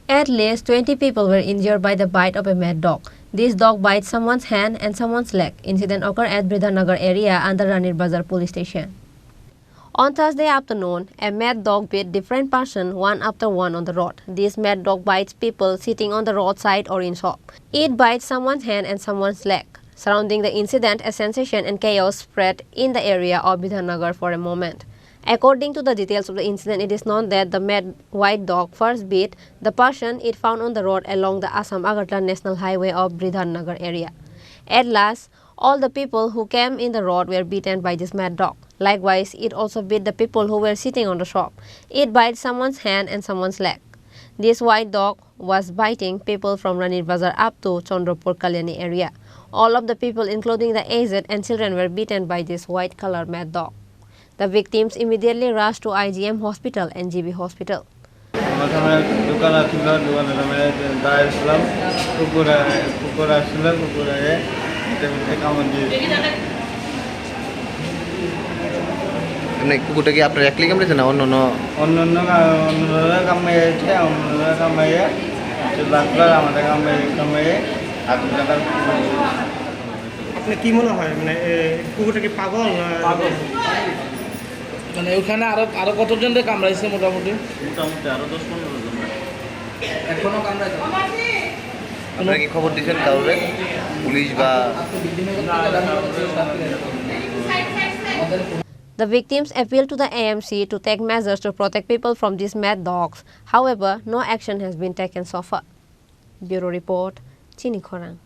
At least 20 people were injured by the bite of a mad dog. This dog bites someone's hand and someone's leg. Incident occurred at Briddhanagar area under Ranirbazar police station. On Thursday afternoon, a mad dog bit different persons one after one on the road. This mad dog bites people sitting on the roadside or in shop. It bites someone's hand and someone's leg. Surrounding the incident, a sensation and chaos spread in the area of Briddhanagar for a moment. According to the details of the incident, it is known that the mad white dog first bit the person it found on the road along the Assam-Agartala National Highway of Briddhanagar area. At last, all the people who came in the road were bitten by this mad dog. Likewise, it also bit the people who were sitting on the shop. It bites someone's hand and someone's leg. This white dog was biting people from Ranirbazar up to Chandrapur Kalyani area. All of the people, including the aged and children, were bitten by this white-color mad dog. The victims immediately rushed to IGM Hospital and GB Hospital. কুকুরটা কি আপনার একলাই কামড়েছে না অন্য অন্য কামড়েছে অন্যরা কামড়ে ডাক্তার আমাদের কামড়ে আপনি কি মনে হয় মানে কুকুরটা কি পাগল না পাগল মানে ওখানে আরো কতজন কামড়াইছে মোটামুটি আরো 10-15 জন এখনো কামড়াইছে আপনারা কি খবর দিয়েছেন কাউরে পুলিশ বা The victims appealed to the AMC to take measures to protect people from these mad dogs. However, no action has been taken so far. Bureau Report, Chini Khorang.